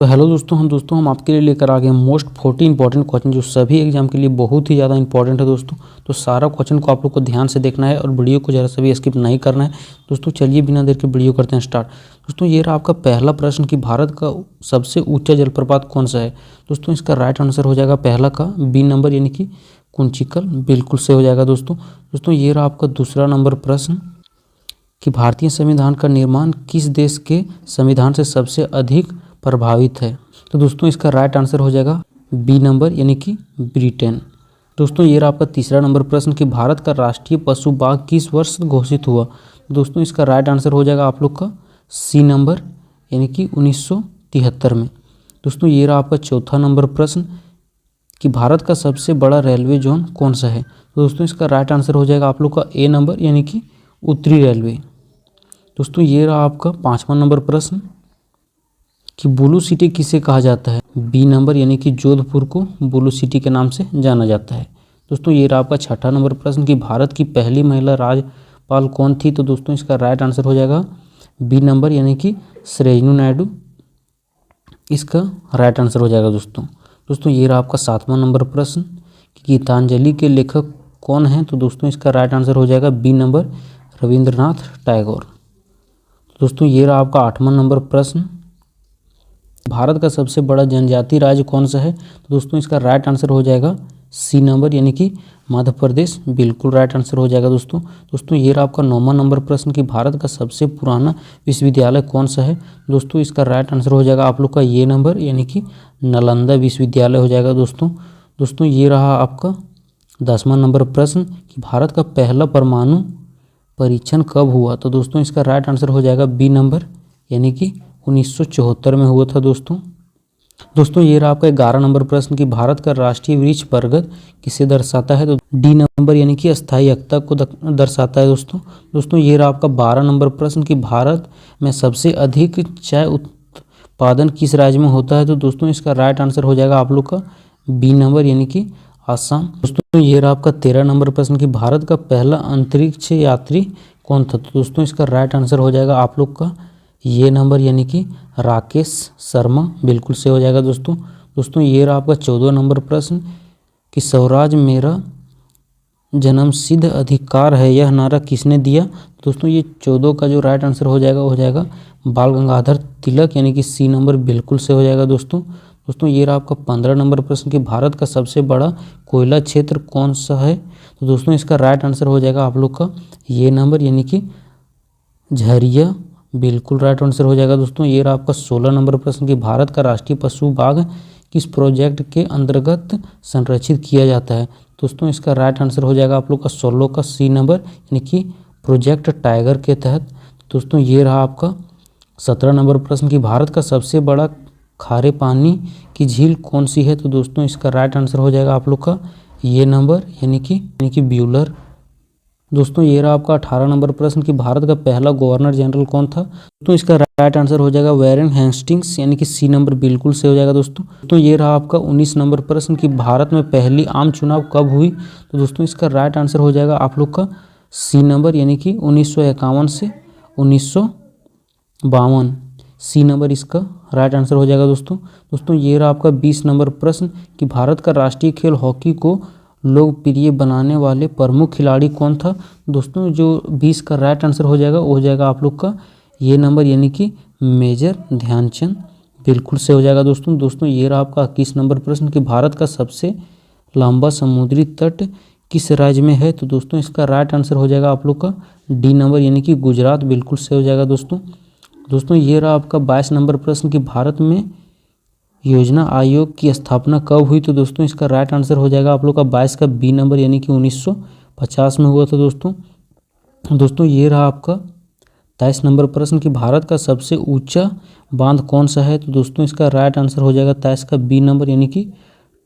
तो हेलो दोस्तों हम आपके लिए लेकर आ गए मोस्ट 40 इंपॉर्टेंट क्वेश्चन जो सभी एग्जाम के लिए बहुत ही ज़्यादा इंपॉर्टेंट है दोस्तों। तो सारा क्वेश्चन को आप लोग को ध्यान से देखना है और वीडियो को ज़रा सा भी स्किप नहीं करना है दोस्तों। चलिए बिना देर के वीडियो करते हैं स्टार्ट। दोस्तों ये रहा आपका पहला प्रश्न कि भारत का सबसे ऊंचा जलप्रपात कौन सा है। दोस्तों इसका राइट आंसर हो जाएगा पहला का बी नंबर यानी कि कुंचिकल, बिल्कुल से हो जाएगा दोस्तों ये रहा आपका दूसरा नंबर प्रश्न कि भारतीय संविधान का निर्माण किस देश के संविधान से सबसे अधिक प्रभावित है। तो दोस्तों इसका राइट आंसर हो जाएगा बी नंबर यानी कि ब्रिटेन। दोस्तों ये रहा आपका तीसरा नंबर प्रश्न कि भारत का राष्ट्रीय पशु बाघ किस वर्ष घोषित हुआ। दोस्तों इसका राइट आंसर हो जाएगा आप लोग का सी नंबर यानी कि 1973 में। दोस्तों ये रहा आपका चौथा नंबर प्रश्न कि भारत का सबसे बड़ा रेलवे जोन कौन सा है। तो दोस्तों इसका राइट आंसर हो जाएगा आप लोग का ए नंबर यानी कि उत्तरी रेलवे। दोस्तों ये रहा आपका पांचवा नंबर प्रश्न कि ब्लू सिटी किसे कहा जाता है। बी नंबर यानी कि जोधपुर को ब्लू सिटी के नाम से जाना जाता है। दोस्तों ये रहा आपका छठा नंबर प्रश्न कि भारत की पहली महिला राज्यपाल कौन थी। तो दोस्तों इसका राइट आंसर हो जाएगा बी नंबर यानी कि सरोजिनी नायडू, इसका राइट आंसर हो जाएगा दोस्तों ये रहा आपका सातवां नंबर प्रश्न कि गीतांजलि के लेखक कौन हैं। तो दोस्तों इसका राइट आंसर हो जाएगा बी नंबर रविंद्रनाथ टैगोर। दोस्तों ये रहा आपका आठवां नंबर प्रश्न भारत का सबसे बड़ा जनजातीय राज्य कौन सा है। तो दोस्तों इसका राइट आंसर हो जाएगा सी नंबर यानी कि मध्य प्रदेश, बिल्कुल राइट आंसर हो जाएगा दोस्तों ये रहा आपका नौवां नंबर प्रश्न कि भारत का सबसे पुराना विश्वविद्यालय कौन सा है। दोस्तों इसका राइट आंसर हो जाएगा आप लोग का ये नंबर यानी कि नालंदा विश्वविद्यालय हो जाएगा दोस्तों ये रहा आपका 10वां नंबर प्रश्न कि भारत का पहला परमाणु परीक्षण कब हुआ। तो दोस्तों इसका राइट आंसर हो जाएगा बी नंबर यानी कि 1974 में हुआ था दोस्तों ये रहा आपका 11 नंबर प्रश्न कि भारत का राष्ट्रीय वृक्ष बरगद किसे दर्शाता है। तो डी नंबर यानी कि अस्थायी एकता को दर्शाता है दोस्तों ये रहा आपका 12 नंबर प्रश्न कि भारत में सबसे अधिक चाय उत्पादन किस राज्य में होता है। तो दोस्तों इसका राइट आंसर हो जाएगा आप लोग का बी नंबर यानी कि आसाम। दोस्तों ये रहा आपका 13 नंबर प्रश्न कि भारत का पहला अंतरिक्ष यात्री कौन था। तो दोस्तों इसका राइट आंसर हो जाएगा आप लोग का ये नंबर यानी कि राकेश शर्मा, बिल्कुल से हो जाएगा दोस्तों ये रहा आपका 14 नंबर प्रश्न कि स्वराज मेरा जन्मसिद्ध अधिकार है यह नारा किसने दिया। दोस्तों ये 14 का जो राइट आंसर हो जाएगा बाल गंगाधर तिलक यानी कि सी नंबर, बिल्कुल से हो जाएगा दोस्तों ये रहा आपका 15 नंबर प्रश्न कि भारत का सबसे बड़ा कोयला क्षेत्र कौन सा है। तो दोस्तों इसका राइट आंसर हो जाएगा आप लोग का ये नंबर यानी कि झरिया, बिल्कुल राइट आंसर हो जाएगा दोस्तों ये रहा आपका 16 नंबर प्रश्न कि भारत का राष्ट्रीय पशु बाघ किस प्रोजेक्ट के अंतर्गत संरक्षित किया जाता है। दोस्तों इसका राइट आंसर हो जाएगा आप लोग का 16 का सी नंबर यानी कि प्रोजेक्ट टाइगर के तहत। दोस्तों ये रहा आपका 17 नंबर प्रश्न कि भारत का सबसे बड़ा खारे पानी की झील कौन सी है। तो दोस्तों इसका राइट आंसर हो जाएगा आप लोग का ये नंबर यानी कि ब्यूलर। दोस्तों ये रहा आपका 18 नंबर प्रश्न कि भारत का पहला गवर्नर जनरल कौन था। तो इसका राइट आंसर हो जाएगा वैरेन हेस्टिंग्स यानी कि सी नंबर, बिल्कुल से हो जाएगा दोस्तों ये रहा आपका 19 नंबर प्रश्न कि भारत में पहली आम चुनाव कब हुई। तो दोस्तों इसका राइट आंसर हो जाएगा आप लोग का सी नंबर यानी कि 1951 से 1952, सी नंबर इसका राइट आंसर हो जाएगा दोस्तों ये रहा आपका 20 नंबर प्रश्न कि भारत का राष्ट्रीय खेल हॉकी को लोकप्रिय बनाने वाले प्रमुख खिलाड़ी कौन था। दोस्तों जो 20 का राइट आंसर हो जाएगा वो हो जाएगा आप लोग का ये नंबर यानी कि मेजर ध्यानचंद, बिल्कुल से हो जाएगा दोस्तों ये रहा आपका 21 नंबर प्रश्न कि भारत का सबसे लंबा समुद्री तट किस राज्य में है। तो दोस्तों इसका राइट आंसर हो जाएगा आप लोग का डी नंबर यानी कि गुजरात, बिल्कुल से हो जाएगा दोस्तों ये रहा आपका 22 नंबर प्रश्न कि भारत में योजना आयोग की स्थापना कब हुई। तो दोस्तों इसका राइट आंसर हो जाएगा आप लोग का 22 का बी नंबर यानी कि 1950 में हुआ था दोस्तों ये रहा आपका 23 नंबर प्रश्न कि भारत का सबसे ऊंचा बांध कौन सा है। तो दोस्तों इसका राइट आंसर हो जाएगा 23 का बी नंबर यानी कि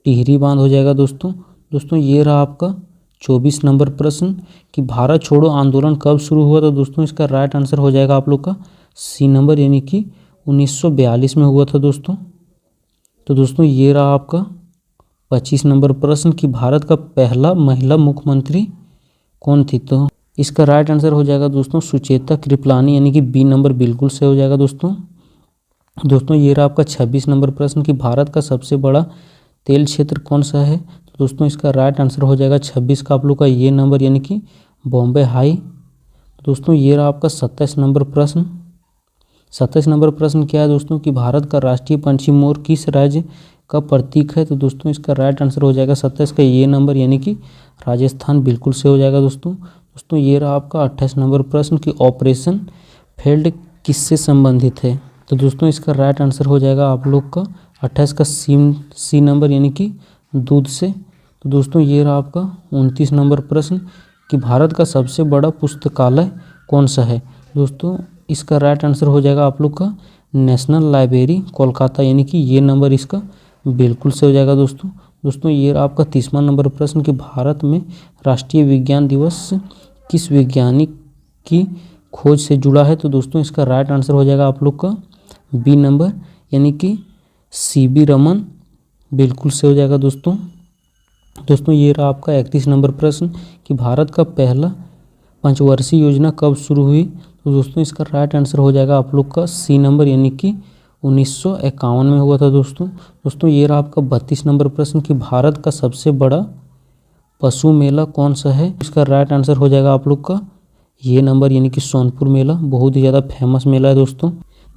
टिहरी बांध हो जाएगा दोस्तों ये रहा आपका 24 नंबर प्रश्न कि भारत छोड़ो आंदोलन कब शुरू हुआ। तो दोस्तों इसका राइट आंसर हो जाएगा आप लोग का सी नंबर यानी कि 1942 में हुआ था तो दोस्तों ये रहा आपका 25 नंबर प्रश्न कि भारत का पहला महिला मुख्यमंत्री कौन थी। तो इसका राइट आंसर हो जाएगा दोस्तों सुचेता कृपलानी यानी कि बी नंबर, बिल्कुल से हो जाएगा दोस्तों दोस्तों ये रहा आपका 26 नंबर प्रश्न कि भारत का सबसे बड़ा तेल क्षेत्र कौन सा है। तो दोस्तों इसका राइट आंसर हो जाएगा 26 का आप लोग का ये नंबर यानी कि बॉम्बे हाई। दोस्तों ये रहा आपका 27 नंबर प्रश्न। 27 नंबर प्रश्न क्या है दोस्तों कि भारत का राष्ट्रीय पंछी मोर किस राज्य का प्रतीक है। तो दोस्तों इसका राइट आंसर हो जाएगा 27 का ये नंबर यानी कि राजस्थान, बिल्कुल से हो जाएगा दोस्तों ये रहा आपका 28 नंबर प्रश्न कि ऑपरेशन फेल्ड किससे संबंधित है। तो दोस्तों इसका राइट आंसर हो जाएगा आप लोग का 28 का सी नंबर यानी कि दूध से। तो दोस्तों ये रहा आपका 29 नंबर प्रश्न कि भारत का सबसे बड़ा पुस्तकालय कौन सा है। दोस्तों इसका राइट आंसर हो जाएगा आप लोग का नेशनल लाइब्रेरी कोलकाता यानी कि ये नंबर इसका बिल्कुल से हो जाएगा दोस्तों ये रहा आपका 30वां नंबर प्रश्न कि भारत में राष्ट्रीय विज्ञान दिवस किस वैज्ञानिक की खोज से जुड़ा है। तो दोस्तों इसका राइट आंसर हो जाएगा आप लोग का बी नंबर यानी कि CB रमन, बिल्कुल से हो जाएगा दोस्तों ये रहा आपका 31 नंबर प्रश्न कि भारत का पहला पंचवर्षीय योजना कब शुरू हुई। तो दोस्तों इसका राइट आंसर हो जाएगा आप लोग का सी नंबर यानी कि 1951 में हुआ था दोस्तों ये रहा आपका 32 नंबर प्रश्न कि भारत का सबसे बड़ा पशु मेला कौन सा है। इसका राइट आंसर हो जाएगा आप लोग का ये नंबर यानी कि सोनपुर मेला, बहुत ही ज़्यादा फेमस मेला है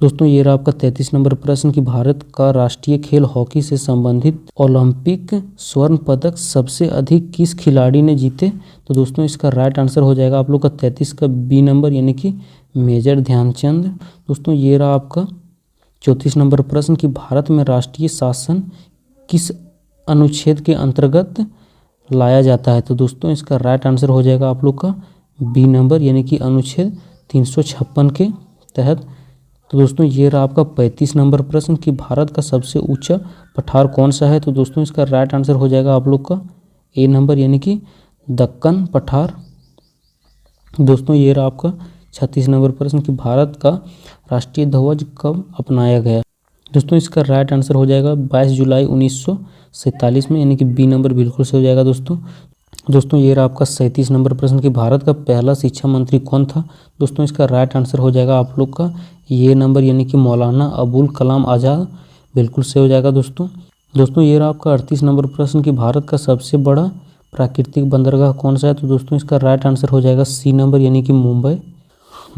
दोस्तों ये रहा आपका 33 नंबर प्रश्न कि भारत का राष्ट्रीय खेल हॉकी से संबंधित ओलंपिक स्वर्ण पदक सबसे अधिक किस खिलाड़ी ने जीते। तो दोस्तों इसका राइट आंसर हो जाएगा आप लोग का 33 का बी नंबर यानी कि मेजर ध्यानचंद। दोस्तों ये रहा आपका 34 नंबर प्रश्न कि भारत में राष्ट्रीय शासन किस अनुच्छेद के अंतर्गत लाया जाता है। तो दोस्तों इसका राइट आंसर हो जाएगा आप लोग का बी नंबर यानी कि अनुच्छेद 356 के तहत। तो दोस्तों ये रहा आपका 35 नंबर प्रश्न कि भारत का सबसे ऊंचा पठार कौन सा है। तो दोस्तों इसका राइट आंसर हो जाएगा आप लोग का ए नंबर यानी कि दक्कन पठार। दोस्तों ये रहा आपका 36 नंबर प्रश्न कि भारत का राष्ट्रीय ध्वज कब अपनाया गया। दोस्तों इसका राइट आंसर हो जाएगा 22 जुलाई 1947 में यानी कि बी नंबर बिल्कुल से हो जाएगा दोस्तों ये रहा आपका 37 नंबर प्रश्न कि भारत का पहला शिक्षा मंत्री कौन था। दोस्तों इसका राइट आंसर हो जाएगा आप लोग का ये नंबर यानी कि मौलाना अबुल कलाम आज़ाद, बिल्कुल से हो जाएगा दोस्तों ये रहा आपका 38 नंबर प्रश्न कि भारत का सबसे बड़ा प्राकृतिक बंदरगाह कौन सा है। तो दोस्तों इसका राइट आंसर हो जाएगा सी नंबर यानी कि मुंबई।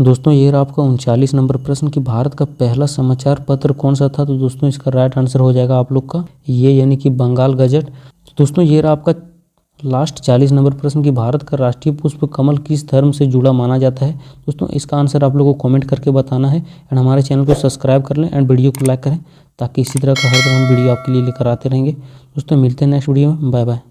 दोस्तों ये रहा आपका 39 नंबर प्रश्न कि भारत का पहला समाचार पत्र कौन सा था। तो दोस्तों इसका राइट आंसर हो जाएगा आप लोग का ये यानी कि बंगाल गजट। दोस्तों ये रहा आपका लास्ट 40 नंबर प्रश्न कि भारत का राष्ट्रीय पुष्प कमल किस धर्म से जुड़ा माना जाता है। दोस्तों इसका आंसर आप लोगों को कमेंट करके बताना है एंड हमारे चैनल को सब्सक्राइब कर लें एंड वीडियो को लाइक करें ताकि इसी तरह का हर हम वीडियो आपके लिए लेकर आते रहेंगे। दोस्तों मिलते हैं नेक्स्ट वीडियो में, बाय बाय।